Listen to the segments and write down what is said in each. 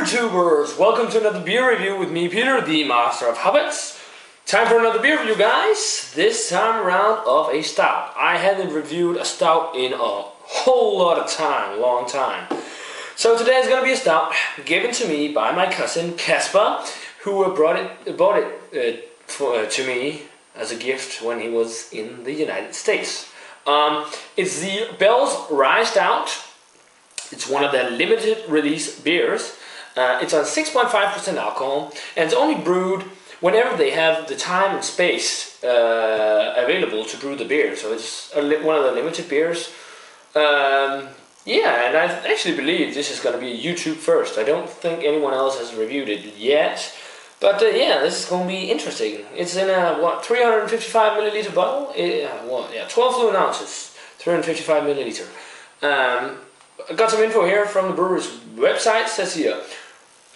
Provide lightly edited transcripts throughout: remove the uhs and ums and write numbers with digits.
YouTubers! Welcome to another beer review with me, Peter, the master of habits. Time for another beer review, guys. This time around of a stout. I haven't reviewed a stout in a whole lot of time, long time. So today is going to be a stout given to me by my cousin Casper, who bought it to me as a gift when he was in the United States. It's the Bell's Rye Stout. It's one of their limited release beers. It's on 6.5% alcohol, and it's only brewed whenever they have the time and space available to brew the beer. So it's one of the limited beers. Yeah, and I actually believe this is going to be a YouTube first. I don't think anyone else has reviewed it yet. But yeah, this is going to be interesting. It's in a 355 milliliter bottle. 12 fluid ounces, 355 milliliter. I got some info here from the brewery's website. It says here,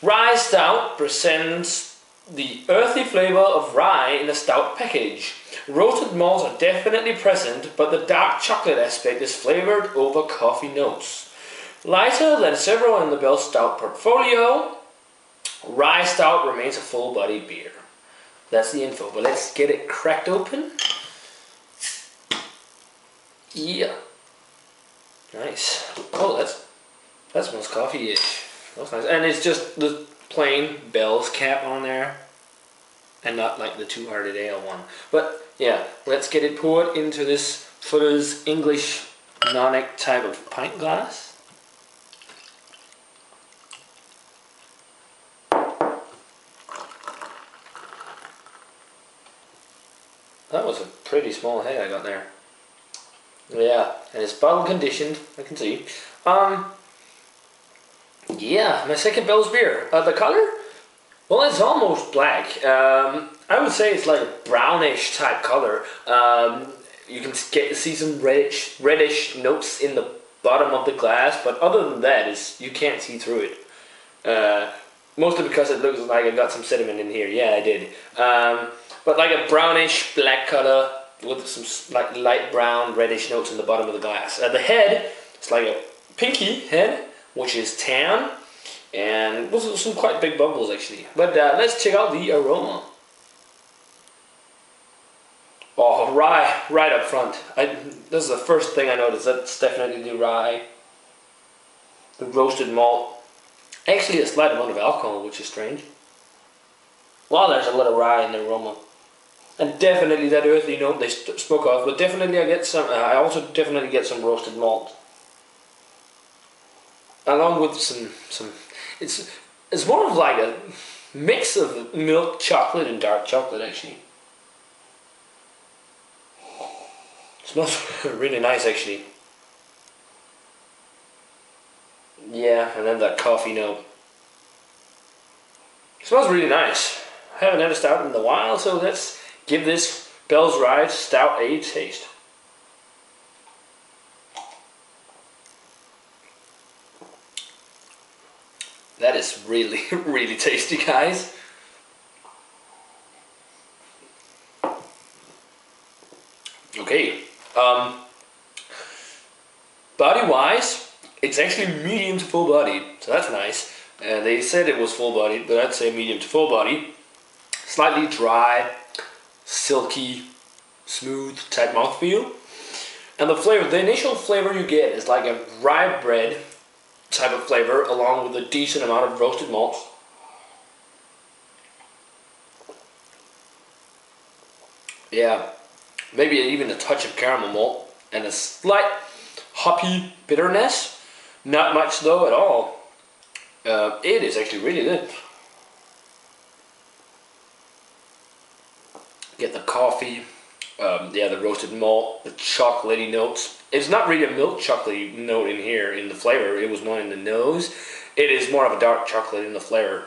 Rye Stout presents the earthy flavor of rye in a stout package. Roasted malts are definitely present, but the dark chocolate aspect is flavored over coffee notes. Lighter than several in the Bell Stout portfolio, Rye Stout remains a full-bodied beer. That's the info, but let's get it cracked open. Yeah. Nice. Oh, that smells coffee-ish. That's nice. And it's just the plain Bell's cap on there, and not like the two-hearted ale one. But yeah, let's get it poured into this Fuller's English Nonic type of pint glass. That was a pretty small head I got there. Yeah, and it's bottle conditioned, I can see. Yeah, my second Bell's beer. The color? Well, it's almost black. I would say it's like a brownish type color. You can see some reddish notes in the bottom of the glass, but other than that, you can't see through it. Mostly because it looks like I got some sediment in here. Yeah, I did. But like a brownish black color with some like light brown reddish notes in the bottom of the glass. The head, it's like a pinky head, which is tan, and with some quite big bubbles actually. But let's check out the aroma. Oh, rye right up front. This is the first thing I noticed. That's definitely the rye, the roasted malt. Actually, a slight amount of alcohol, which is strange. Well, there's a lot of rye in the aroma. And definitely that earthy note they spoke of, but definitely I also definitely get some roasted malt, along with some. It's more of like a mix of milk chocolate and dark chocolate actually. It smells really nice actually. Yeah, and then that coffee note. It smells really nice. I haven't had a stout in a while, so let's give this Bell's Rye Stout a taste. That is really, really tasty, guys. Okay. Body-wise, it's actually medium to full-bodied, so that's nice. They said it was full-bodied, but I'd say medium to full-bodied. Slightly dry, silky, smooth type mouthfeel. And the flavor, the initial flavor you get is like a rye bread type of flavor, along with a decent amount of roasted malts. Yeah, maybe even a touch of caramel malt and a slight hoppy bitterness. Not much though at all. It is actually really good. Get the coffee, the roasted malt, the chocolatey notes. It's not really a milk chocolatey note in here in the flavor. It was more in the nose. It is more of a dark chocolate in the flavor.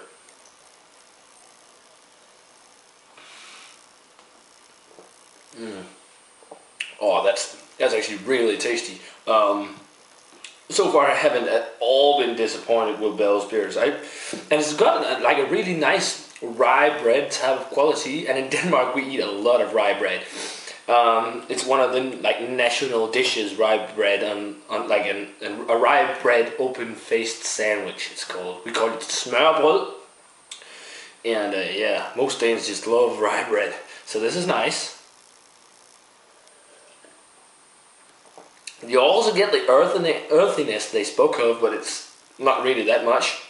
Oh, that's actually really tasty. So far, I haven't at all been disappointed with Bell's beers. And it's got like a really nice rye bread type of quality. And in Denmark, we eat a lot of rye bread. It's one of the like national dishes, rye bread on like a rye bread open-faced sandwich. It's called. We call it smørrebrød. And yeah, most Danes just love rye bread. So this is nice. You also get the earthiness they spoke of, but it's not really that much.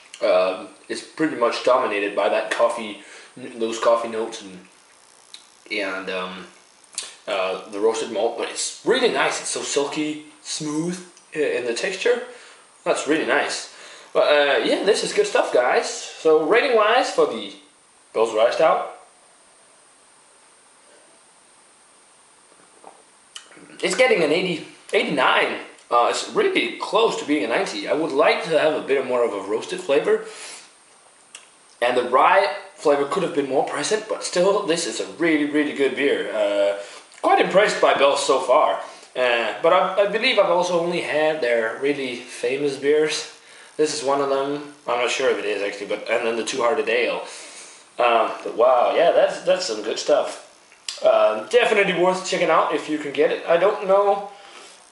It's pretty much dominated by that coffee, those coffee notes, and the roasted malt. But it's really nice. It's so silky, smooth in the texture. That's really nice. But yeah, this is good stuff, guys. So rating wise for the Bell's Rye Stout, it's getting an 89. It's really close to being a 90. I would like to have a bit more of a roasted flavor, and the rye flavor could have been more present, but still, this is a really good beer. Quite impressed by Bell's so far, but I believe I've also only had their really famous beers. This is one of them. I'm not sure if it is actually, and then the Two Hearted Ale. But wow, yeah, that's some good stuff. Definitely worth checking out if you can get it. I don't know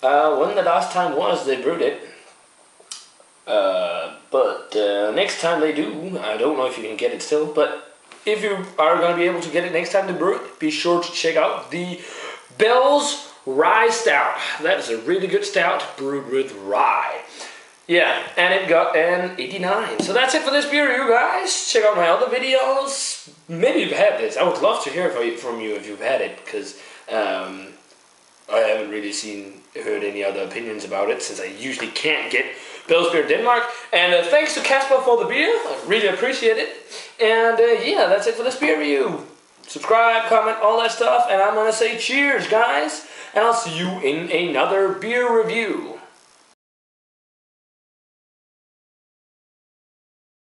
when the last time was they brewed it, but next time they do, I don't know if you can get it still, but if you are going to be able to get it next time they brew it, be sure to check out the Bell's Rye Stout. That is a really good stout brewed with rye. Yeah, and it got an 89. So that's it for this beer review, guys. Check out my other videos. Maybe you've had this. I would love to hear from you if you've had it, because I haven't really heard any other opinions about it, since I usually can't get Bell's beer in Denmark. And thanks to Casper for the beer. I really appreciate it. And yeah, that's it for this beer review. Subscribe, comment, all that stuff. And I'm going to say cheers, guys. And I'll see you in another beer review.